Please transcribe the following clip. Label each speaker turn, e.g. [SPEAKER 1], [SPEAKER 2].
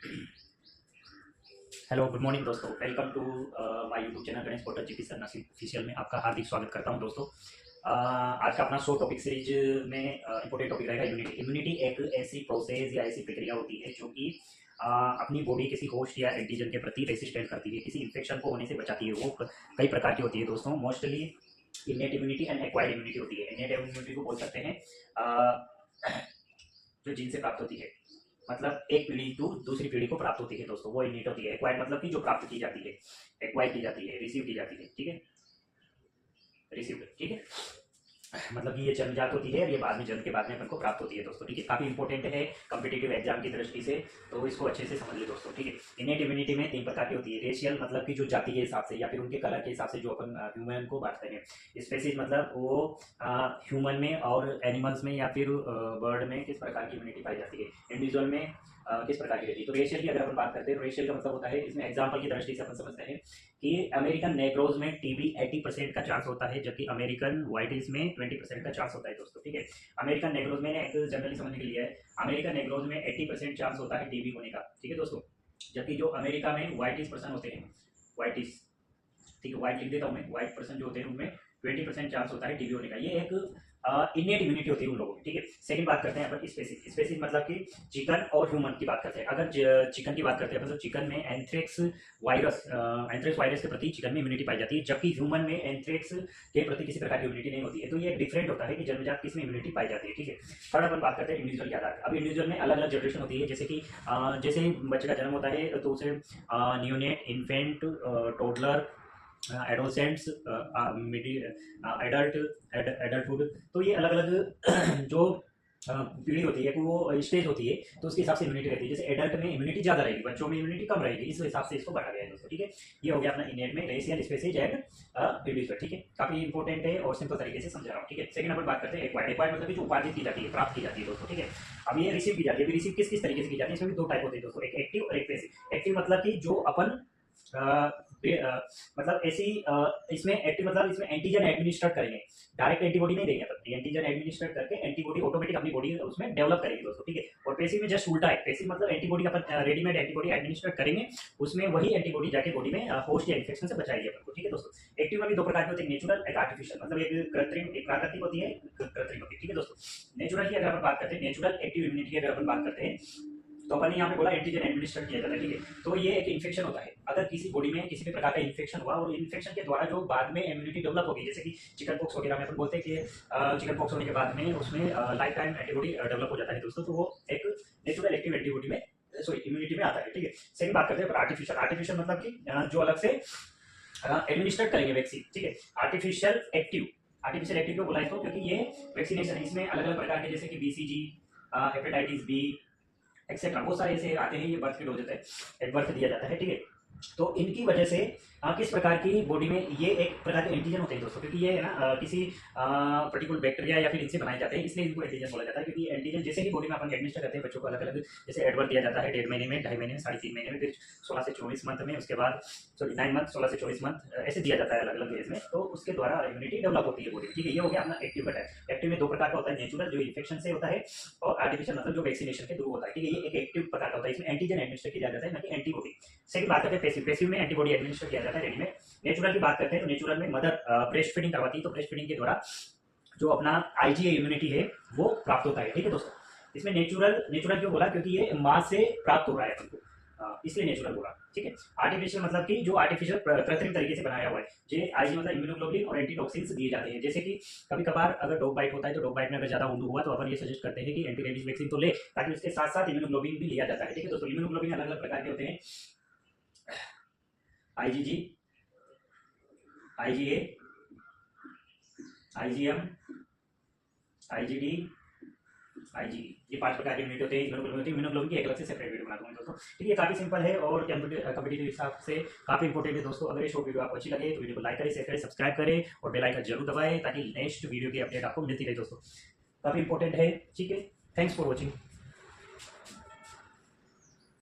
[SPEAKER 1] Hello good morning दोस्तों, welcome to my YouTube channel Ganesh portal GP sir nursing official में आपका हार्दिक स्वागत करता हूं दोस्तों। आज का अपना शो टॉपिक सीरीज में इंपॉर्टेंट टॉपिक रहेगा इम्यूनिटी। इम्यूनिटी एक ऐसी प्रोसेस या ऐसी प्रक्रिया होती है जो कि अपनी बॉडी किसी होस्ट या एंटीजन के प्रति रेसिस्टेंट करती है, किसी इन्फेक्शन को होने से बचाती है। वो कई प्रकार की होती है दोस्तों। Mostly innate immunity and acquired immunity होती है। इनेट इम्यूनिटी को बोल सकते हैं जो जीन से प्राप्त होती है, मतलब एक पीढ़ी टू दूसरी पीढ़ी को प्राप्त होती है दोस्तों, वो इनिट होती है। एक्वायर्ड मतलब कि जो प्राप्त की जाती है, एक्वायर की जाती है, रिसीव की जाती है, ठीक है, रिसीव, ठीक है, मतलब कि ये जन्मजात होती है और ये बाद में जन्म के बाद में अपन को प्राप्त होती है दोस्तों, ठीक है। काफी इंपॉर्टेंट है कॉम्पिटिटिव एग्जाम की दृष्टि से, तो इसको अच्छे से समझ ले दोस्तों, ठीक है। इनेट इम्यूनिटी में तीन प्रकार की होती है। रेशियल मतलब कि जो जाति के हिसाब से या फिर उनके कलर के हिसाब से जो अपन ह्यूमन को बांटते हैं। स्पेसिस मतलब वो ह्यूमन में और एनिमल्स में या फिर बर्ड में किस प्रकार की इम्यूनिटी पाई जाती है, इंडिविजुअल में किस प्रकार की रहती है। तो रेशियल की अगर अपन बात करते हैं तो रेशियल का मतलब होता है, इसमें एग्जाम्पल की दृष्टि से अपन समझते हैं कि अमेरिकन नेग्रोज में टीबी 80% का चांस होता है, जबकि अमेरिकन व्हाइटिस में 20% का चांस होता है दोस्तों, ठीक है। अमेरिकन नेग्रोज में एक जनरली समझने के लिए है, अमेरिकन नेग्रोज में 80% चांस होता है टीबी होने का, ठीक है दोस्तों। जबकि जो अमेरिका में व्हाइटिस पर्सन होते हैं, व्हाइटिस, ठीक है, व्हाइट लिख देता हूँ मैं, व्हाइट पर्सन जो होते हैं उनमें 20% चांस होता है टीबी होने का। ये एक इनेट इम्यूनिटी होती है उन लोगों की, ठीक है। सेकंड बात करते हैं अपन स्पेसिस। स्पेसिस मतलब कि चिकन और ह्यूमन की बात करते हैं। अगर चिकन की बात करते हैं तो चिकन में एंथ्रेक्स वायरस के प्रति चिकन में इम्यूनिटी पाई जाती है, जबकि ह्यूमन में एंथ्रेक्स के प्रति किसी प्रकार की इम्यूनिटी नहीं होती है। तो ये डिफरेंट होता है कि जन्मजात किस में इम्यूनिटी पाई जाती है, ठीक है। थर्ड अपन बात करते हैं इंडिविजुअल के आधार पर। अब इंडिविजुअल में अलग अलग जनरेशन होती है, जैसे कि जैसे बच्चे का जन्म होता है तो उसे neonate, infant, toddler, adolescents, adult, adulthood, तो ये अलग अलग जो पीढ़ी होती है, वो स्टेज होती है, तो उसके हिसाब से इम्यूनिटी रहती है। जैसे एडल्ट में इम्यूनिटी ज्यादा रहेगी, बच्चों में इम्यूनिटी कम रहेगी, इस हिसाब से इसको बांटा गया है दोस्तों, ठीक है। ये हो गया अपना इनेट में रेशियल, स्पेसिस एंड इंडिविजुअल, ठीक है। काफी इंपॉर्टेंट है और सिंपल तरीके से समझा रहा हूँ, ठीक है। सेकंड नंबर बात करते हैं एक्वायर्ड। एक्वायर्ड मतलब जो उपार्जित की जाती है, प्राप्त की जाती है दोस्तों, ठीक है। अब ये रिसीव की जाती है। रिसीव किस किस तरीके से की जाती है, इसमें भी दो टाइप होते हैं दोस्तों, एक एक्टिव और एक पैसिव। एक्टिव मतलब कि जो अपन मतलब ऐसी इसमें एक्टिव मतलब इसमें एंटीजन एडमिनिस्टर करेंगे, डायरेक्ट एंटीबॉडी नहीं देंगे अपन, एंटीजन एडमिनिस्टर करके एंटीबॉडी ऑटोमेटिक अपनी बॉडी उसमें डेवलप करेंगे दोस्तों, ठीक है। और पैसिव में जस्ट उल्टा है। पैसिव मतलब एंटीबॉडी अपन रेडीमेड एंटीबॉडी एडमिनिस्टर करेंगे, उसमें वही एंटीबॉडी जाके बॉडी में होस्ट या इन्फेक्शन से बचाएगी अपन को, ठीक है दोस्तों। एक्टिव में भी दो प्रकार की होती है, नेचुरल एक आर्टिफिशियल, मतलब एक कृत्रिम, एक प्राकृतिक होती है, कृत्रिम होती है, ठीक है दोस्तों। नेचुरल की अगर अपन बात करते हैं, नेचुरल एक्टिव इम्यूनिटी की अगर अपन बात करते हैं, तो अपन यहाँ पे बोला एंटीजन एडमिनिस्टर किया जाता है, ठीक है। तो ये एक इन्फेक्शन होता है, अगर किसी बॉडी में किसी भी प्रकार का इन्फेक्शन हुआ और इन्फेक्शन के द्वारा जो बाद में इम्यूनिटी डेवलप होगी, जैसे कि चिकन पॉक्स वगैरह में अपन बोलते हैं कि चिकन पॉक्स होने के बाद में उसमें लाइफ टाइम एंटीबॉडी डेवलप हो जाता है दोस्तों, तो वो एक नेचुरल एक्टिव एंटीबॉडी में, सॉरी, इम्यूनिटी में आता है, ठीक है। सेकंड बात करते हैं आर्टिफिशियल। आर्टिफिशियल मतलब कि जो अलग से एडमिनिस्टर करेंगे वैक्सीन, ठीक है। आर्टिफिशियल एक्टिव, आर्टिफिशियल एक्टिव क्यों बोला इसको, क्योंकि ये वैक्सीनेशन है, इसमें अलग अलग प्रकार के, जैसे कि बीसीजी, हेपेटाइटिस बी एक्सेट्रा, बहुत सारे ऐसे आते हैं, ये बर्थ के डोज होता है, बर्थ दिया जाता है, ठीक है। तो इनकी वजह से किस प्रकार की बॉडी में ये एक प्रकार के एंटीजन होते हैं दोस्तों, क्योंकि ये है ना किसी पर्टिकुलर बैक्टीरिया या फिर इनसे बनाए जाते हैं, इसलिए इनको एंटीजन बोला जाता है। क्योंकि एंटीजन जैसे ही बॉडी में अपन एडमिनिस्टर करते हैं बच्चों को अलग अलग, जैसे एडवर्ट दिया जाता है 1.5 महीने में, 2.5 महीने में, 3.5 महीने में, फिर 16 से 24 मंथ में, उसके बाद सॉरी 9 मंथ, 16 से 24 मंथ ऐसे दिया जाता है अलग अलग एज में, तो उसके द्वारा इम्यूनिटी डेवलप होती है बॉडी, ठीक है। ये हो गया अपना एक्टिव का टाइप। एक्टिव में दो प्रकार का होता है, नेचुरल जो इन्फेक्शन से होता है, और आर्टिफिशियल मतलब जो वैक्सीनेशन के थ्रू होता है, ठीक है। ये एक एक्टिव प्रकार का होता है, इसमें एंटीजन एडमिनिस्टर किया जाता है, ना कि एंटीबॉडी। सेकंड बात करते हैं पैसिव। पैसिव में एंटीबॉडी एडमिनिस्टर किया जाता है रेडीमेड। नेचुरल की बात करते हैं तो नेचुरल में मदर ब्रेस्ट फीडिंग करवाती है, तो ब्रेस्ट फीडिंग के द्वारा जो अपना आईजीए इम्यूनिटी है वो प्राप्त होता है, ठीक है दोस्तों। इसमें नेचुरल, नेचुरल क्यों बोला, क्योंकि ये माँ से प्राप्त हो रहा है हमको, इसलिए नेचुरल बोला, ठीक है। आर्टिफिशियल मतलब कि जो आर्टिफिशियल कृत्रिम तरीके से बनाया हुआ है, जो आईजी मतलब इम्यूनोग्लोबुलिन और एंटीटॉक्सिन्स दिए जाते हैं। जैसे कि कभी कभार अगर डॉग बाइट होता है, तो डॉग बाइट में अगर ज्यादा वुंड हुआ तो अपन ये सजेस्ट करते हैं कि एंटी रेबीज वैक्सीन तो ले, ताकि उसके साथ साथ इम्यूनोग्लोबुलिन भी लिया जाता है, ठीक है दोस्तों। इम्यूनोग्लोबुलिन अलग अलग प्रकार के होते हैं, IgG, IgA, IgM, IgD, IG, ये 5 प्रकार के यूनिट होते हैं इम्यूनोग्लोबुलिन। इम्यूनोग्लोबुलिन की एक अलग से सेपरेट वीडियो बनाता हूँ दोस्तों, ठीक है। काफी सिंपल है और कॉम्पिटिटिव हिसाब से काफी इंपॉर्टेंट है दोस्तों। अगर ये शॉर्ट वीडियो आपको अच्छी लगे तो वीडियो को लाइक करें, शेयर करें, सब्सक्राइब करें और बेल आइकन जरूर दबाएं, ताकि नेक्स्ट वीडियो की अपडेट आपको मिलती रहे दोस्तों। काफी इंपॉर्टेंट है, ठीक है। Thanks for watching.